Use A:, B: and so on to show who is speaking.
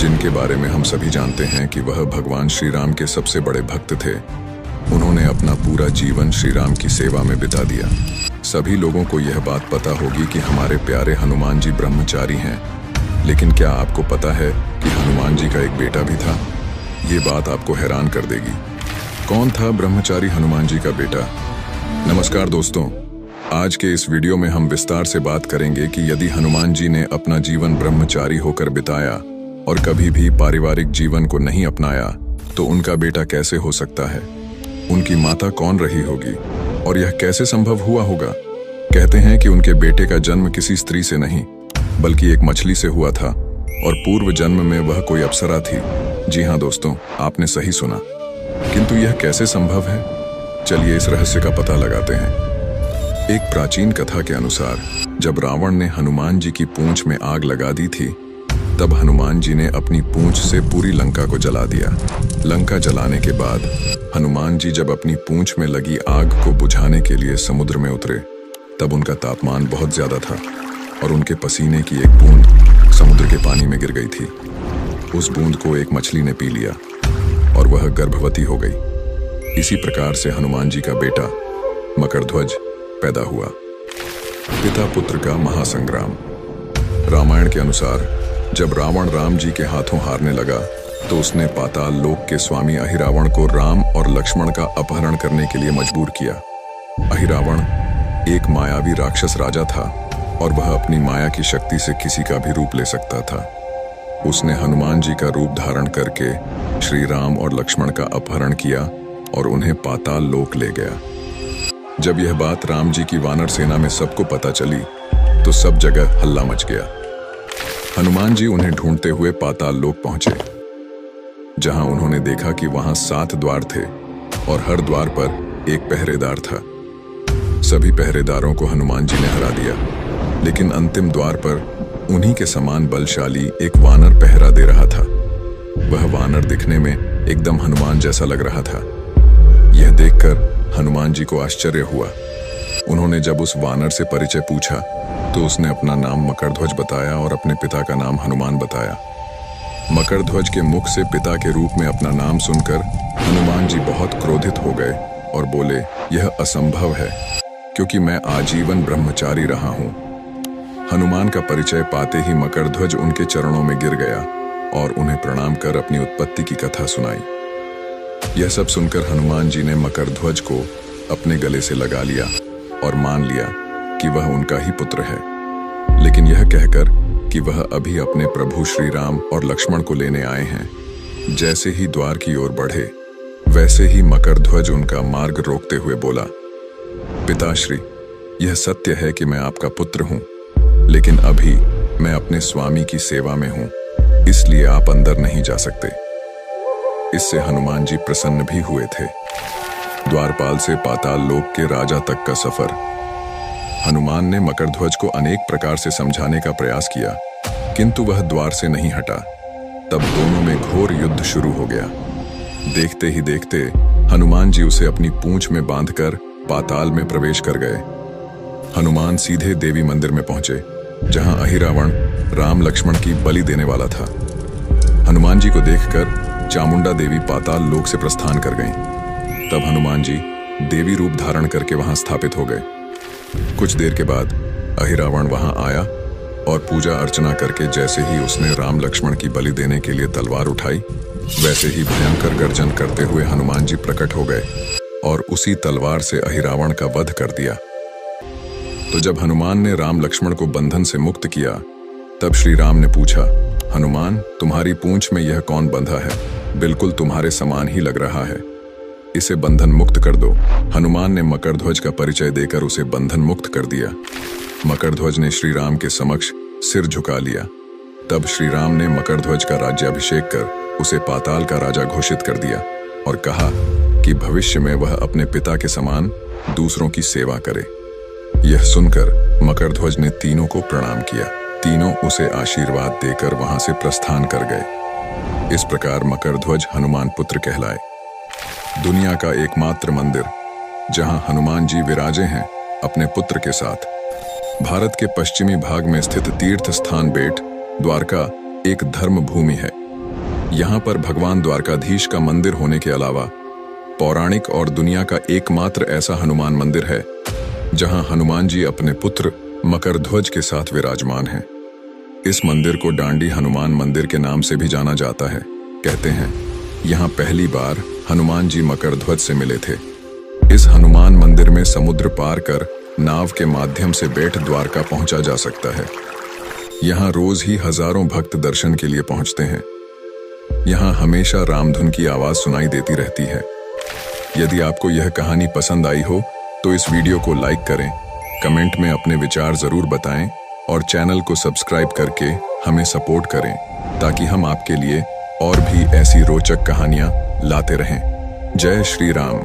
A: जिनके बारे में हम सभी जानते हैं कि वह भगवान श्री राम के सबसे बड़े भक्त थे। उन्होंने अपना पूरा जीवन श्री राम की सेवा में बिता दिया। सभी लोगों को यह बात पता होगी कि हमारे प्यारे हनुमान जी ब्रह्मचारी हैं, लेकिन क्या आपको पता है कि हनुमान जी का एक बेटा भी था? ये बात आपको हैरान कर देगी। कौन था ब्रह्मचारी हनुमान जी का बेटा? नमस्कार दोस्तों, आज के इस वीडियो में हम विस्तार से बात करेंगे कि यदि हनुमान जी ने अपना जीवन ब्रह्मचारी होकर बिताया और कभी भी पारिवारिक जीवन को नहीं अपनाया तो उनका बेटा कैसे हो सकता है? उनकी माता कौन रही होगी और यह कैसे संभव हुआ होगा? कहते हैं कि उनके बेटे का जन्म किसी स्त्री से नहीं बल्कि एक मछली से हुआ था और पूर्व जन्म में वह कोई अप्सरा थी। जी हाँ दोस्तों, आपने सही सुना। किंतु यह कैसे संभव है? चलिए इस रहस्य का पता लगाते हैं। एक प्राचीन कथा के अनुसार जब रावण ने हनुमान जी की पूंछ में आग लगा दी थी, तब हनुमान जी ने अपनी पूंछ से पूरी लंका को जला दिया। लंका जलाने के बाद हनुमान जी जब अपनी पूंछ में लगी आग को बुझाने के लिए समुद्र में उतरे, तब उनका तापमान बहुत ज्यादा था और उनके पसीने की एक बूंद समुद्र के पानी में गिर गई थी। उस बूंद को एक मछली ने पी लिया और वह गर्भवती हो गई। इसी प्रकार से हनुमान जी का बेटा मकरध्वज पैदा हुआ। पिता पुत्र का महासंग्राम। रामायण के अनुसार जब रावण राम जी के हाथों हारने लगा तो उसने पाताल लोक के स्वामी अहिरावण को राम और लक्ष्मण का अपहरण करने के लिए मजबूर किया। अहिरावण एक मायावी राक्षस राजा था और वह अपनी माया की शक्ति से किसी का भी रूप ले सकता था। उसने हनुमान जी का रूप धारण करके श्री राम और लक्ष्मण का अपहरण किया और उन्हें पाताल लोक ले गया। जब यह बात राम जी की वानर सेना में सबको पता चली तो सब जगह हल्ला मच गया। हनुमान जी उन्हें ढूंढते हुए पाताल लोक पहुंचे, जहां उन्होंने देखा कि वहां 7 द्वार थे और हर द्वार पर एक पहरेदार था। सभी पहरेदारों को हनुमान जी ने हरा दिया, लेकिन अंतिम द्वार पर उन्हीं के समान बलशाली एक वानर पहरा दे रहा था। वह वानर दिखने में एकदम हनुमान जैसा लग रहा था। यह देखकर हनुमान जी को आश्चर्य हुआ। उन्होंने जब उस वानर से परिचय पूछा तो उसने अपना नाम मकरध्वज बताया और अपने पिता का नाम हनुमान बताया। मकरध्वज के मुख से पिता के रूप में अपना नाम सुनकर हनुमान जी बहुत क्रोधित हो गए और बोले, यह असंभव है क्योंकि मैं आजीवन ब्रह्मचारी रहा हूं। हनुमान का परिचय पाते ही मकरध्वज उनके चरणों में गिर गया और उन्हें प्रणाम कर अपनी उत्पत्ति की कथा सुनाई। यह सब सुनकर हनुमान जी ने मकरध्वज को अपने गले से लगा लिया और मान लिया कि वह उनका ही पुत्र है, लेकिन यह कहकर कि वह अभी अपने प्रभु श्री राम और लक्ष्मण को लेने आए हैं। जैसे ही द्वार की ओर बढ़े, वैसे ही मकरध्वज उनका मार्ग रोकते हुए बोला, पिताश्री, यह सत्य है कि मैं आपका पुत्र हूं, लेकिन अभी मैं अपने स्वामी की सेवा में हूं, इसलिए आप अंदर नहीं जा सकते। इससे हनुमान जी प्रसन्न भी हुए थे। द्वारपाल से पाताल लोक के राजा तक का सफर। हनुमान ने मकरध्वज को अनेक प्रकार से समझाने का प्रयास किया, किंतु वह द्वार से नहीं हटा। तब दोनों में घोर युद्ध शुरू हो गया। देखते ही देखते हनुमान जी उसे अपनी पूंछ में बांधकर पाताल में प्रवेश कर गए। हनुमान सीधे देवी मंदिर में पहुंचे, जहां अहिरावण राम लक्ष्मण की बलि देने वाला था। हनुमान जी को देखकर चामुंडा देवी पाताल लोक से प्रस्थान कर गईं। तब हनुमान जी देवी रूप धारण करके वहां स्थापित हो गए। कुछ देर के बाद अहिरावण वहां आया और पूजा अर्चना करके जैसे ही उसने राम लक्ष्मण की बलि देने के लिए तलवार उठाई, वैसे ही भयंकर गर्जन करते हुए हनुमान जी प्रकट हो गए और उसी तलवार से अहिरावण का वध कर दिया। तो जब हनुमान ने राम लक्ष्मण को बंधन से मुक्त किया, तब श्री राम ने पूछा, हनुमान, तुम्हारी पूंछ में यह कौन बंधा है? बिल्कुल तुम्हारे समान ही लग रहा है, इसे बंधन मुक्त कर दो। हनुमान ने मकरध्वज का परिचय देकर उसे बंधन मुक्त कर दिया। मकरध्वज ने श्री राम के समक्ष सिर झुका लिया। तब श्री राम ने मकरध्वज का राज्याभिषेक कर उसे पाताल का राजा घोषित कर दिया और कहा कि भविष्य में वह अपने पिता के समान दूसरों की सेवा करे। यह सुनकर मकरध्वज ने तीनों को प्रणाम किया। तीनों उसे आशीर्वाद देकर वहां से प्रस्थान कर गए। इस प्रकार मकरध्वज हनुमान पुत्र कहलाए। दुनिया का एकमात्र मंदिर जहां हनुमान जी विराजे हैं अपने पुत्र के साथ, भारत के पश्चिमी भाग में स्थित तीर्थ स्थान बेट द्वारका एक धर्म भूमि है। यहाँ पर भगवान द्वारकाधीश का मंदिर होने के अलावा पौराणिक और दुनिया का एकमात्र ऐसा हनुमान मंदिर है जहां हनुमान जी अपने पुत्र मकरध्वज के साथ विराजमान हैं। इस मंदिर को डांडी हनुमान मंदिर के नाम से भी जाना जाता है। कहते हैं यहाँ पहली बार हनुमान जी मकरध्वज से मिले थे। इस हनुमान मंदिर में समुद्र पार कर नाव के माध्यम से बेट द्वारका पहुंचा जा सकता है। यहाँ रोज ही हजारों भक्त दर्शन के लिए पहुंचते हैं। यहाँ हमेशा रामधुन की आवाज सुनाई देती रहती है। यदि आपको यह कहानी पसंद आई हो तो इस वीडियो को लाइक करें, कमेंट में अपने विचार जरूर बताएं और चैनल को सब्सक्राइब करके हमें सपोर्ट करें ताकि हम आपके लिए और भी ऐसी रोचक कहानियां लाते रहें। जय श्री राम।